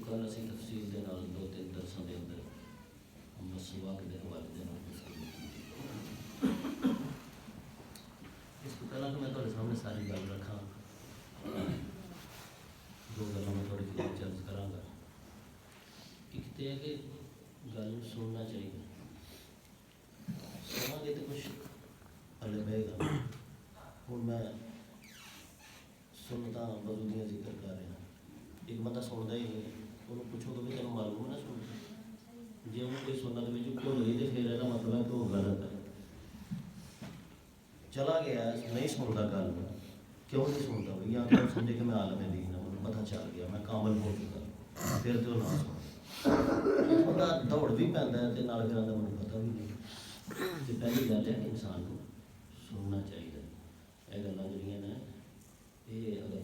کل اسی تفصیل دے نال 2-3 درساں دے اندر مسواک دے حوالے دے نال گفتگو کیتی۔ اس تو پہلا کہ میں تھوڑے سامنے ساری گل رکھاں، دو گلاں میں تھوڑی سی عرض کراں گا۔ ایک تو ہے کہ گل سننا چاہیے، سناں گے تو کچھ پلے پے گا۔ ہوں میں سنتا بدلیاں ذکر کر رہا، ایک بندہ سنتا ہی نہیں، انہوں پوچھو کہ تینوں معلوم ہے نا سنتا، جی انہوں کوئی سننا تو بھول گئی تو پھر یہ مطلب ہے کہ وہ غلط ہے، چلا گیا نہیں سنتا گل، کیوں نہیں سنتا بھائی؟ یا تو سمجھے کہ میں عالم دین ہوں، مجھے پتہ چل گیا میں کامل ہو چکا، پھر تو نہ سن بندہ دوڑ بھی پہنتا ہے تو نال پھر آتا مجھے پتہ بھی نہیں۔ تو پہلی گل ہے کہ انسان کو سننا چاہیے، یہ گلاں جڑیاں نے یہ اگر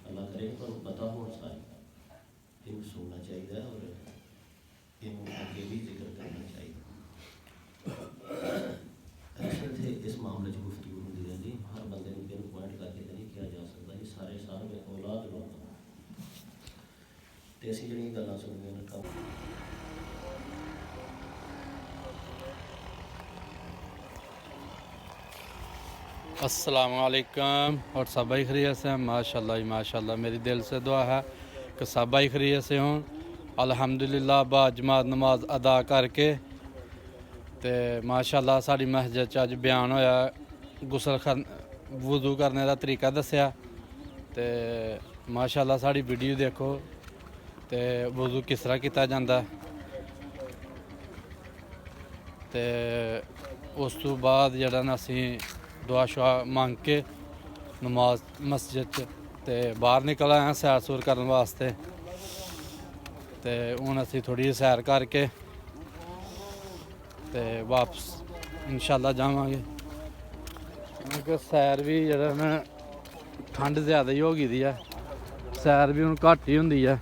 اللہ کرے تو پتہ ہو سارے یہ سننا چاہیے اور یہ آگے بھی ذکر کرنا چاہیے۔ ایسے تھے اس معاملے سے گفتگو ہوتی رہتی، ہر بندے کو پن پوائنٹ کر کے نہیں کیا جا سکتا، یہ سارے سارے اولاد لوگ تو اسی جڑی گلاں سننیاں نے کم۔ السلام علیکم، اور سب بھائی خیریت سے ہیں؟ ماشاءاللہ ماشاءاللہ، میری دل سے دعا ہے کہ سب بھائی خیریت سے ہوں۔ الحمدللہ با جماعت نماز ادا کر کے تے ماشاءاللہ ساری مسجد چ اج بیان ہویا، غسل وضو کرنے دا طریقہ دسیا تے ماشاءاللہ ساری ویڈیو دیکھو تے وضو کس طرح کیتا جاندا ہے تے اس تو بعد جڑا نا اسی دعا شعا مانگ کے نماز مسجد تے باہر نکل آئے ہیں سیر سور کرنے واسطے تے ہن اسی تھوڑی سیر کر کے تے واپس انشاءاللہ جاواں گے، کیونکہ سیر بھی جڑا نا ٹھنڈ زیادہ ہی ہو گئی دی ہے، سیر بھی ہن گھٹ ہی ہوندی ہے۔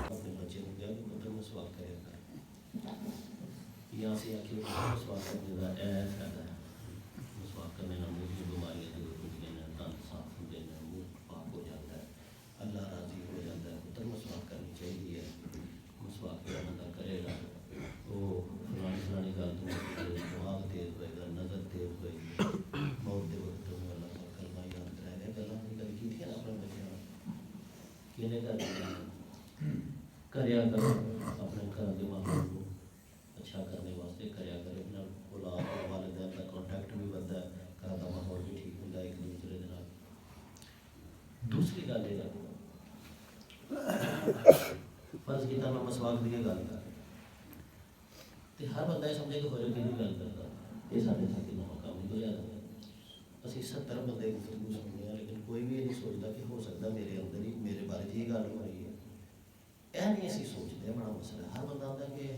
اپنے بچے کو کہا کہ پتر مسواک کرے کر، یا سے آخر مسواک کرنے کا اے فائدہ ہے، مسواک کرنے کا منہ کی بیماریاں دور ہوندیاں نے، دانت صاف ہوندے نے، منہ پاک ہو جاتا ہے، اللہ راضی ہو جاتا ہے۔ پتر مسواک کرنی چاہیے، مسواک جڑا بندہ کرے گا وہ فلانی فلانی گل تو دماغ تیز ہوئے گا، نظر تیز ہوئے گی، موت دے وقت میں اللہ کا کلمہ یاد رہے گا۔ گلاں نہیں کر کی تھی نا اپنے بچوں کینے کر کریا کرو، اپنے گھر کے ماحول کو اچھا کرنے واسطے کریا کرے، اپنا اولاد والدین کا کانٹیکٹ بھی بنتا ہے، گھر کا ماحول بھی ٹھیک ہوتا ہے ایک دوسرے کے نال۔ دوسری گل یہ فرض کیتا میں مسواک دی گل کر تے ہر بندہ یہ سمجھے کہ ہو کی گل کرتا، یہ سارے ساتھی کا کام نہیں ہو جاتا۔ اسی 70 بندے گفتگو سننے ہیں لیکن کوئی بھی یہ نہیں سوچتا کہ ہو سکتا میرے اندر ہی میرے بارے یہ گل ہو رہی ہے، یہ نہیں اسی سوچتے، بڑا مسئلہ ہے۔ ہر بندہ آتا ہے کہ یہ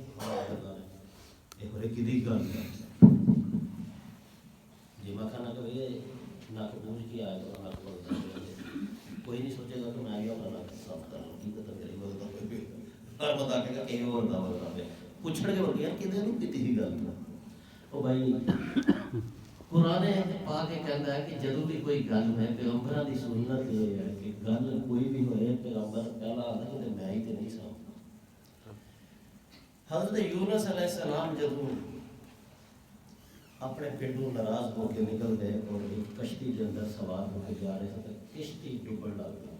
ہو کی گل ہے، جی میں کہنا کہ یہ نک بوجھ کے آئے تو نک بولتا ہے، کوئی نہیں سوچے گا کہ میں آئی اپنا نک صاف کر لوں، کی پتہ میری بولتا کوئی بھی ہر بندہ کہے گا کہ یہ ہوتا ہوتا ہے پوچھڑ کے بولتے ہیں کہ نہیں کیتی ہی گل او بھائی قرآن پاک یہ کہتا ہے کہ جدوں بھی کوئی گل ہے پیغمبراں دی سنت یہ ہے کہ گل کوئی بھی ہوئے پیغمبر پہلا آتا ہے کہ میں ہی تے نہیں سا۔ حضرت یونس علیہ السلام جدوں اپنے پنڈوں ناراض ہو کے نکل گئے اور ایک کشتی کے اندر سوار ہو کے جا رہے تھے، کشتی ڈوبن لگ گئی،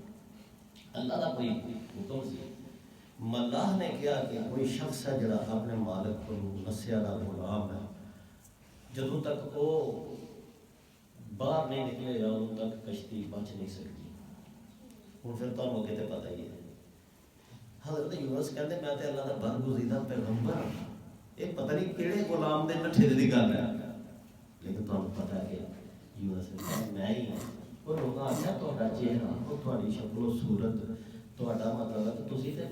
اللہ کا کوئی حکم سی، ملاح نے کیا کہ کوئی شخص ہے جڑا اپنے مالک کو نسیا دا غلام ہے، جدوں تک وہ باہر نہیں نکلے گا ادوں تک کشتی بچ نہیں سکتی۔ ہوں پھر تمہیں موقع تے پتہ ہی ہے، حضرت یونس کہتے میں تے اللہ دا برگزیدہ پیغمبر ہوں، یہ پتہ نہیں کہڑے غلام دے نٹھے دی گل ہے، لیکن تمہیں پتہ ہے کہ یونس نے کہا میں ہی ہوں۔ اور لوگ آخیا تہاڈا چہرہ اور تہاڈی شکل و صورت تہاڈا مطلب ہے کہ تسی تے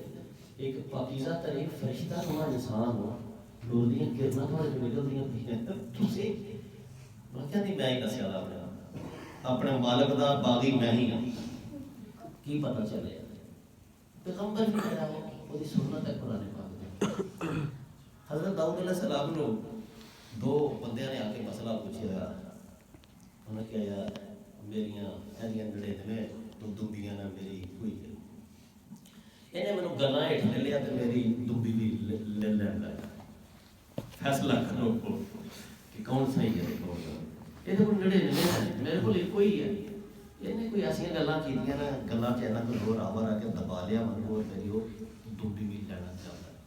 ایک پاکیزہ ترین فرشتہ نما انسان ہو، نور دیاں کرناں تہاڈے چوں نکلدیاں پیاں، تسی میں کہا نہیں میں ہی دسیا اپنے مالک دا باغی میں ہی ہوں، کی پتہ چلے پیغمبر بھی کہا وہ دی سنت ہے قرآن پاک میں۔ حضرت داؤد علیہ السلام نے دو بندیاں نے آ کے مسئلہ پوچھا، انہوں نے کہا یار میریاں ایلیاں 99 تو دمبیاں نہ میری ہوئی ہے انہیں مینوں گلا ہیٹھ لے لیا تو میری دمبی بھی لے لیا فیصلہ کرو کہ کون صحیح ہے کون غلط یہ تو نڑے نہیں میرے کو ایک ہی ہے انہیں کوئی ایسا گلاں کیتیاں نا گلاں چ کوئی ہور آور آ کے دبا لیا من کو میری وہ دمبی بھی لینا چاہتا ہے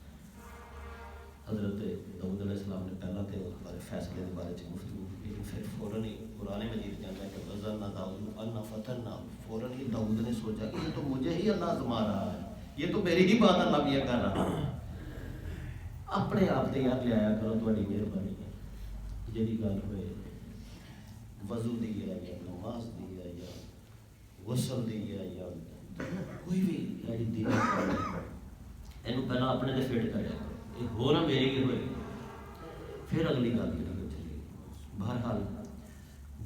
حضرت داؤد علیہ السلام نے پہلا تو اس بارے فیصلے کے بارے گفتگو کی پھر فوراً ہی قرآن مجید کہتا ہے کہ وزن داؤد ان فتنا فوراً ہی داؤد نے سوچا کہ یہ تو مجھے ہی اللہ آزما رہا ہے یہ تو میری ہی بات اللہ بھی کر رہا ہے اپنے آپ سے یاد لیا کرو تھوڑی مہربانی ہے جی گل ہوئے وضو دی ہے یا نماز دی ہے یا غسل دی ہے یا کوئی بھی جی دین یہ پہلے اپنے سے فٹ کرے ایک ہو نہ میری بھی ہوئے پھر اگلی گل جی چلی بہرحال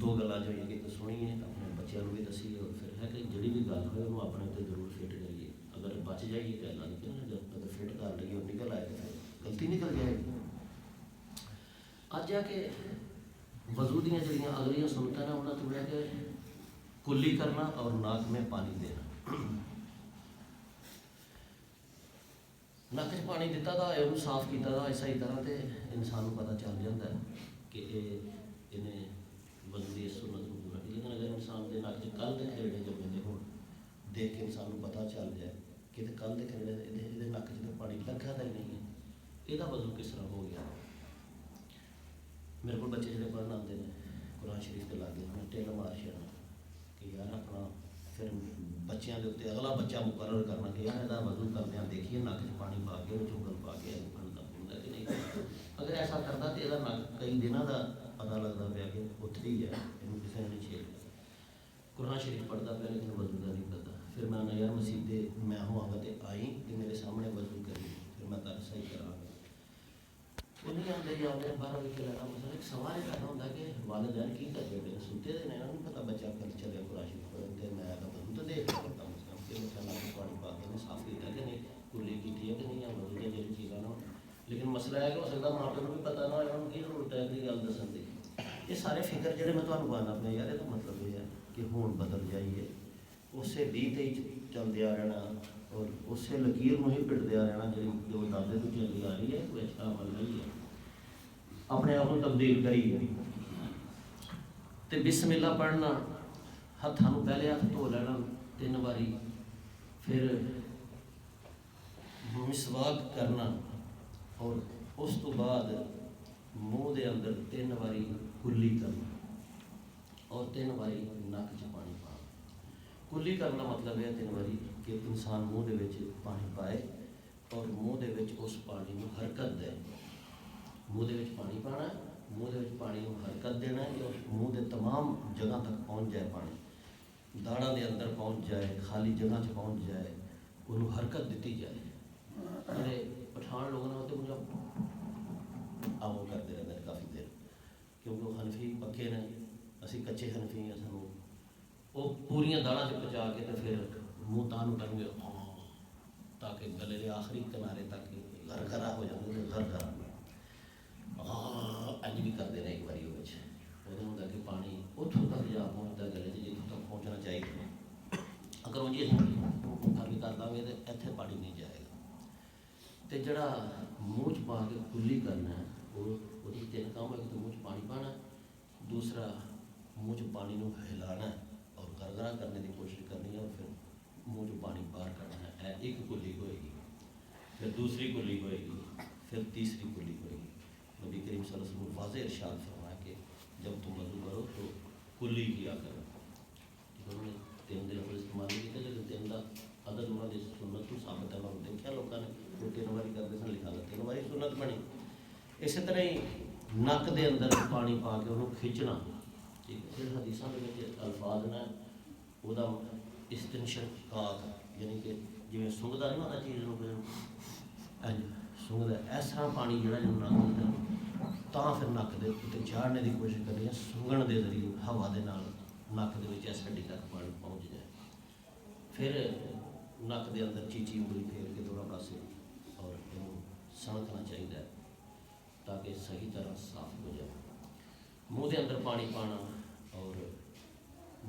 دو گلا جو یہ تو سنیے اپنے بچوں کو بھی دسی اور پھر ہے کہ جڑی بھی گل ہوئے وہ اپنے تے ضرور فٹ کریے اگر بچ جائیے تو اللہ نہیں کہنا جب تک فٹ کر لیے اور نکل آئے تو پھر غلطی نکل جائے گی اج آ کے وضو دیاں جڑیاں اگلیاں سنتیں نا انہاں تو ہے کہ کلی کرنا اور ناک میں پانی دینا نک چ پانی دیتا تھا یہ صاف کیتا تھا اسی طرح تے انسان کو پتہ چل جاتا ہے کہ انہیں وضو دی سنت کو پورا کیا لیکن اگر انسان کے نک چ کل دے کھیڑے جمے ہو دیکھ کے انسان کو پتہ چل جائے کہ کل دے کھیڑے یہ نک چ پانی لگا تو نہیں ہے یہ وضو کس طرح ہو گیا میرے کو بچے جڑے پڑھن آتے ہیں قرآن شریف کے لاگے میں ٹیل مار چھڑنا کہ یار اپنا پھر بچیاں کے اتنے اگلا بچہ مقرر کرنا کہ یار یہ وضو کردیا دیکھیے نک چ پانی پا کے چوگل پا کے بنتا ہوں کہ نہیں اگر ایسا کرتا تو یہ نک کئی دنوں کا پتہ لگتا پیا کہ اتری ہے یہ کسی نے نہیں چھیڑ قرآن شریف پڑھتا پیا لیکن وضو کا نہیں پتا پھر میں یار مسیح میں ہوا تو آئی کہ میرے سامنے وضو کری پھر میں تر صحیح کرا وہ نہیں آتے جی آتے باہر بھی کھیلا مسئلہ ایک سوال پیدا ہوتا ہے کہ والدین کی کرتے پہ سنتے تھے نہیں پتا بچہ کل چلے قرآن شریف پڑھتے میں وضو تو دیکھ کرتا ہوں کہ بچہ نہ پانی پا کے نے صاف کیا کہ نہیں کلی کی ہے کہ نہیں یا وضو کی جڑی چیزاں نہ لیکن مسئلہ ہے کہ ہو سکتا ماں پیو کو بھی پتا نہ ہو ان کی ضرورت ہے کہ گل دسن دی یہ سارے فکر جڑے میں تمہیں بانا اپنے یار یہ مطلب یہ ہے کہ ہون بدل جائیے اسے ڈی تے چلتے آ رہنا اور اسے لکیر میں ہی پٹتے آ رہنا جی جو دادے تو چلتی آ رہی ہے کوئی اچھا عمل نہیں ہے اپنے آپ کو تبدیل کری تے بسم اللہ پڑھنا ہاتھوں پہلے ہاتھ دھو لینا 3 باری پھر مسواک کرنا اور اس تو بعد منہ دے اندر 3 باری کلی کرنا اور 3 باری نک چ پانی پانا کلی کرنا مطلب ہے 3 باری کہ انسان منہ دے وچ پانی پائے اور منہ دے وچ اس پانی میں حرکت دے منہ دے وچ پانی پانا منہ دے وچ پانی کو حرکت دینا ہے کہ منہ دے تمام جگہ تک پہنچ جائے پانی داڑھاں دے اندر پہنچ جائے خالی جگہ چ پہنچ جائے انہوں حرکت دیتی جائے جڑے پٹھان لوگ نے تو مجھے آؤ کرتے رہتے ہیں کافی دیر کیونکہ وہ حنفی پکے نے اسی کچے حنفی ہیں سانوں وہ پوریاں داڑھاں چ پچا کے تو پھر منہ تان کریں گے تاکہ گلے کے آخری کنارے تک گھر گھرا ہو جاتے ہیں گھر گھرا اج بھی کرتے ہیں ایک باری وہ ہوتا کہ پانی اتوں تک جا پہنچتا گلے جتوں تک پہنچنا چاہیے اگر وہ جی خالی کر دیں گے تو اتنے پانی نہیں جائے گا تو جڑا منہ چ پا کے کلی کرنا ہے وہ 3 کام ہے کہ منہ چ پانی پانا دوسرا منہ چ پانی نو ہلانا اور گرگرا کرنے کی کوشش کرنی ہے اور پھر منہ چ پانی باہر کرنا ہے ایک کلی ہوئے گی پھر دوسری کلی ہوئے گی پھر تیسری کلی ہوئے گی نبی کریم صلی اللہ علیہ وسلم واضح ارشاد فرمایا کہ جب تم وضو کرو تو کلی کیا کرو انہوں نے 3 دن استعمال نہیں کیا لیکن 3 کا عدد انہوں نے سنت کو ثابت ہے انہوں نے دیکھا لوگوں نے وہ 3 باری کرتے سن لکھا 3 باری سنت بنی اسی طرح ہی نک دے اندر پانی پا کے انہوں کھچنا پھر حدیثاں کے الفاظ نے وہ استنشاق یعنی کہ جی سنگتا نہیں ہوتا چیز سنگتا اس طرح پانی جہاں جب نک ہوتا تو پھر نک دے اتنے چاڑنے کی کوشش کرنی ہے سنگن کے ذریعے ہوا کے نال نک دے اس ہڈی تک پانی پہنچ جائے پھر نک دے اندر چیچی انگلی پھیر کے تھوڑا پاسے اور سنکنا چاہیے تاکہ صحیح طرح صاف ہو جائے منہ دے اندر پانی پانا اور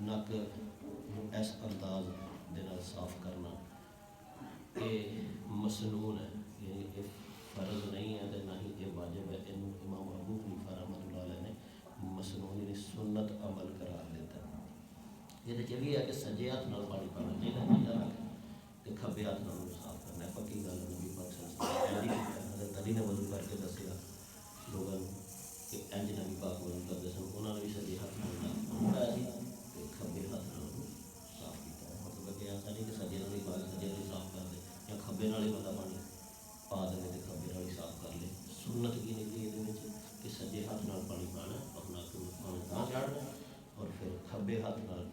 نک اس انداز دے نال صاف کرنا یہ مسنون ہے، یعنی یہ فرض نہیں ہے تے نہ ہی یہ واجب ہے. امام ابو حنیفہ رحمۃ اللہ علیہ نے مسنون یعنی سنت عمل قرار دیتا ہے. یہ تو بھی ہے کہ سجے ہاتھ نال پانی پانا چاہیے کہ کھبے ہاتھ نال صاف کرنا ہے. پکی گل نبی پاک صلی اللہ علیہ وسلم حضرت علی نے وضو کر کے دسیا لوگوں کہ انج نبی پاک وضو کرتے سن، انہوں نے بھی سجے ہاتھ نال پایا سی تے کھبے ہاتھ نال صاف کیتا ہے. مطلب کہ ایسا نہیں کہ سجے نال ہی پا کے سجے نال ہی صاف کر دے یا کھبے نال ہی بندہ پانی پا دے تے کھبے نال ہی صاف کر لے. سنت کی نکلی یہ کہ سجے ہاتھ نال پانی پانا اپنا پانی نہ چاڑنا اور پھر کھبے ہاتھ نال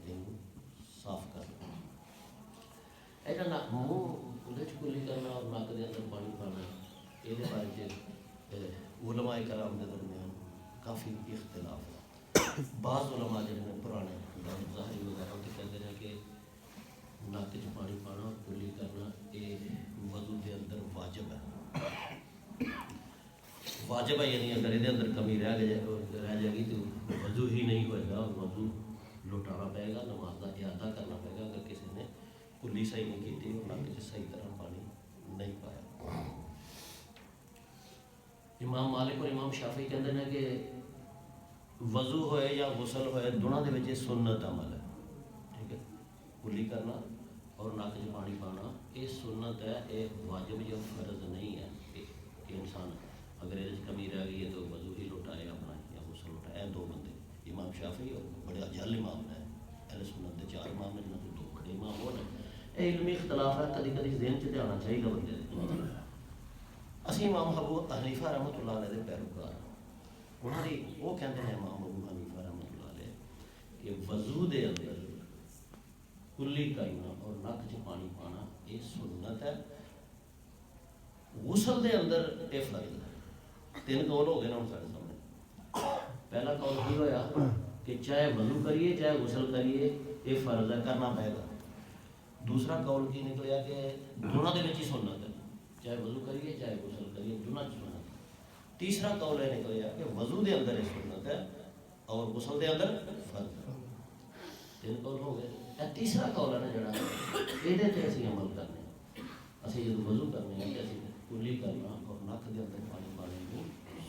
صاف کرنا. ایسا منہ کلی کرنا اور نک کے اندر پانی پانا یہ بارے علماء کرام کے درمیان کافی اختلاف ہے. بعض علماء جنہیں پرانے ظاہری وغیرہ کے کہتے ہیں کہ نک چ پانی پانا اور کلی کرنا یہ وضو کے اندر واجب ہے. واجب ہے یعنی اگر یہ اندر کمی رہ جائے گی تو وضو ہی نہیں ہوئے گا اور وضو لوٹانا پائے گا، نماز کا اعادہ کرنا پائے گا اگر کسی نے کلی صحیح نہیں کی اور نک صحیح طرح پانی نہیں پایا. امام مالک اور امام شافعی کہتے ہیں کہ وضو ہوئے یا غسل ہوئے دونوں کے بچے سنت عمل ہے. ٹھیک ہے، کلی کرنا اور نک چ پانی پانا یہ سنت ہے، یہ واجب یا فرض نہیں ہے کہ انسان اگر یہ کمی رہ گئی ہے تو وضو ہی لوٹائے اپنا یا غسل لوٹائے. دو بندے امام شافعی اور بڑے اجل امام ہیں اہل سنت کے 4 امام ہیں جنہوں کے 2 بڑے امام وہ ہیں. یہ علمی اختلاف ہے، کدی کدی ذہن چ آنا چاہیے بندے. اسی امام ابو حنیفہ رحمۃ اللہ علیہ کے پیروکار انہوں نے وہ کہتے ہیں امام ابو حنیفہ رحمۃ اللہ علیہ کہ وضو دے اندر کلی کرنا اور نک چ پانی پانا یہ سنت ہے، غسل دے اندر یہ فرض ہے. 3 قول ہو گئے نا سارے سامنے. پہلا قول یہ ہوا کہ چاہے وضو کریے چاہے غسل کریے یہ فرض ہے، کرنا پائے گا. دوسرا قول کی نکلیا کہ دونوں کے بچ ہی سنت ہے، چاہے وضو کریے چاہے غسل کریے دونوں چ سنت. تیسرا قول یہ نکلیا کہ وضو دے اندر یہ سنت ہے اور غسل دے اندر فرض ہے. 3 قول ہو گئے. تیسرا قول ہے نا جڑا یہ اسی عمل کرنے اسی جب وضو کرنے ہیں کہ اسی کلی کرنا اور نک دے اندر پانی پانے کو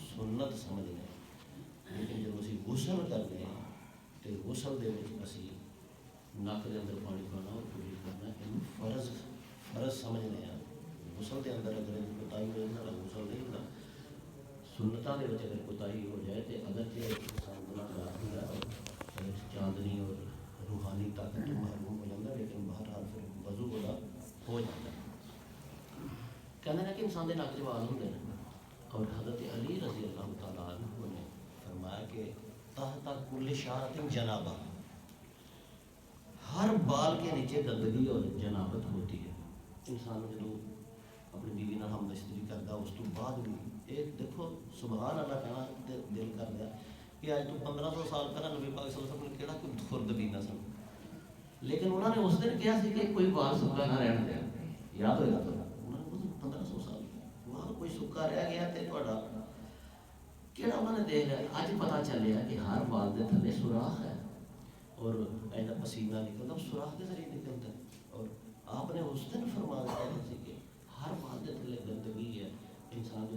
سنت سمجھنے ہیں. لیکن جب اسی غسل کرنے ہیں تو غسل دے وچ اسی نک دے اندر پانی پانا اور کلی کرنا یہ فرض سمجھنے ہیں. غسل دے اندر اگر کوتاہی ہو جائے غسل نہیں ہوتا. سنتوں کے اگر کوتاہی ہو جائے تو اگرچہ انسان گناہگار ہو جائے اور چاندنی اور روحانی طاقت تو محروم ہو جاتا ہے لیکن بہرحال پھر وضو بڑا ہو جاتا ہے. کہتے ہیں کہ انسان کے نک چ وال ہوتے ہیں اور حضرت علی رضی اللہ تعالیٰ عنہ نے فرمایا کہ تحت کل شعرۃ جنابہ، ہر بال کے نیچے گندگی اور جنابت ہوتی ہے. انسان جب اپنی بیوی نال ہم نشتری کرتا اس تو بعد بھی ایک دیکھو سبحان اللہ کہنا دل کر دیا کہ آج تو 1500 سال پہلے نبی پاک صلی اللہ علیہ وسلم نے کہڑا کوئی خرد پینا سن، لیکن انہوں نے اس دن کہا سی کہ کوئی بال سکا نہ رہن دیا. یاد ہوئے گا تو انہوں نے 1500 سال وہاں کوئی سکا رہ گیا تو تھوڑا کہڑا انہوں نے دیکھ لیا. اج پتہ چلیا کہ ہر بال کے تھلے سوراخ ہے اور ایسا پسینہ نکلتا سوراخ کے ذریعے نکلتا ہے. اور آپ نے اس دن فرما دیا کہ ہر بال کے تھلے گندگی ہے. انسان جو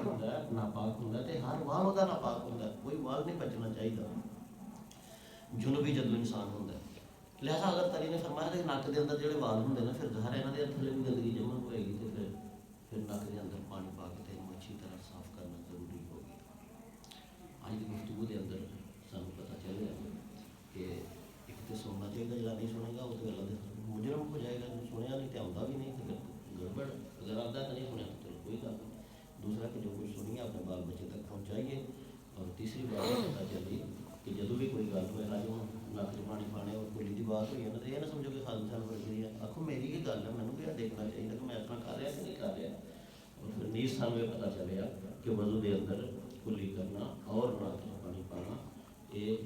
ہوتا ہے ناپاک ہوتا ہے تو ہر وال ہوتا ناپاک ہوتا ہے، کوئی وال نہیں بچنا چاہیے جنوبی جدو انسان ہوتا ہے. لہٰذا اگر تری نے فرمایا کہ نک کے اندر جڑے وال ہوں نا پھر ظاہر یہاں کے تھلے بھی گندگی جمع ہوئے گی تو پھر نک کے اندر پانی پا کے اچھی طرح صاف کرنا ضروری ہوگی. آج کی گفتگو کے اندر سانوں پتہ چل گیا کہ ایک تو سننا چاہیے، جڑا نہیں سنے گا وہ تو اللہ مجرم ہو جائے گا. سنیا نہیں تو آتا بھی نہیں تو گڑبڑ، اگر آتا تو نہیں سنیا تو چلو کوئی گل نہیں. دوسرا کہ جو کچھ سنیے اپنے بال بچے تک پہنچائیے. اور تیسری بات پتہ چلی کہ جدو بھی کوئی گل ہوئے جو نک چ پانی پانے اور کلی کی بات ہوئی ہے نا تو یہ نہ سمجھو کہ خالد صاحب بڑھ گئی ہے. آخو میری ہی گل ہے، مینوں کیا دیکھنا چاہیے کہ میں اپنا کر رہا کہ نہیں کر رہا. اور پھر نیز سانوں یہ پتہ چلیا کہ وضو کے اندر کلی کرنا اور نک چ پانی پانا یہ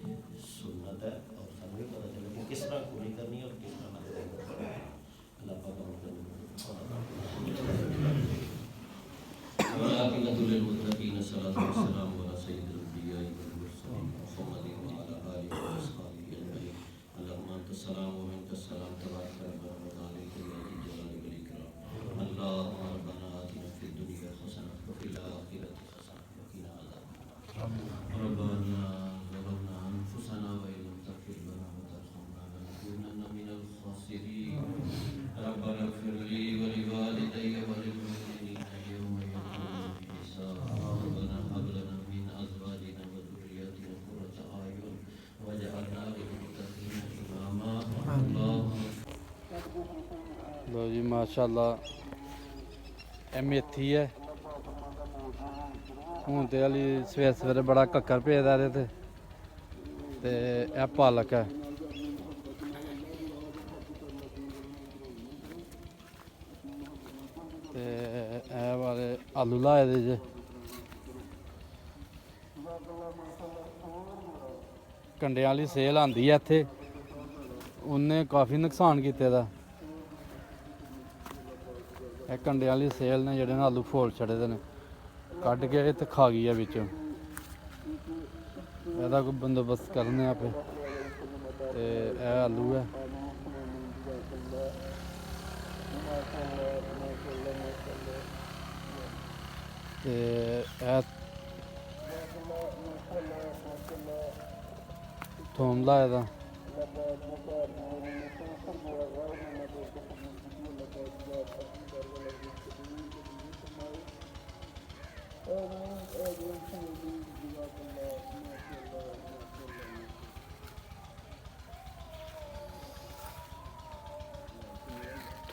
سنت ہے. اور سانوں یہ پتہ چلے کہ کس طرح کلی کرنی ہے اور کس طرح نک کرنی ہے. اللہ پاک ہم کرنے والعاقبۃ للمتقین الصلاۃ والسلام علی سید الانبیاء والمرسلین محمد وعلی آلہ وصحبہ اجمعین. اللهم أنت السلام ومنك السلام تبارك ربنا وتعالى يا ذي الجلال والإكرام. اللهم ربنا آتنا في الدنيا حسنة وفي الآخرة حسنة وقنا عذاب النار. ربنا ظلمنا أنفسنا وإن لم تغفر لنا وترحمنا لنكونن من الخاسرين. ربنا اغفر لي ولوالدي وللمؤمنين يوم يقوم الحساب. ربنا هب لنا من أزواجنا وذرياتنا قرة أعين واجعلنا للمتقين إماما. اللهم ਲੋ ਜੀ ਮਾਸ਼ਾਅੱਲਾ ਇਹ ਮੇਥੀ ਹੈ ਹੁਣ ਤੇ ਵਾਲੀ ਸਵੇਰੇ ਸਵੇਰੇ ਬੜਾ ਕੱਕਰ ਭੇਜਦਾ ਇਹਦੇ ਤੇ ਇਹ ਪਾਲਕ ਹੈ ਤੇ ਇਹ ਵਾਲੇ ਆਲੂ ਲਾਏ ਦੇ ਜੇ ਕੰਡਿਆਂ ਵਾਲੀ ਸੇਲ ਆਂਦੀ ਹੈ ਇੱਥੇ ਉਹਨੇ ਕਾਫੀ ਨੁਕਸਾਨ ਕੀਤੇ ਦਾ ਇਹ ਕੰਡਿਆਂ ਵਾਲੀ ਸੇਲ ਨੇ ਜਿਹੜੇ ਨੇ ਆਲੂ ਫੋਲ ਛੜੇ ਦੇ ਨੇ ਕੱਢ ਕੇ ਤੇ ਖਾ ਗਈ ਹੈ ਵਿੱਚੋਂ ਇਹਦਾ ਕੋਈ ਬੰਦੋਬਸਤ ਕਰਨੇ ਆਪੇ ਤੇ ਇਹ ਆਲੂ ਹੈ ਤੇ ਇਹ ਥੋਮ ਲਾਇਆ ਦਾ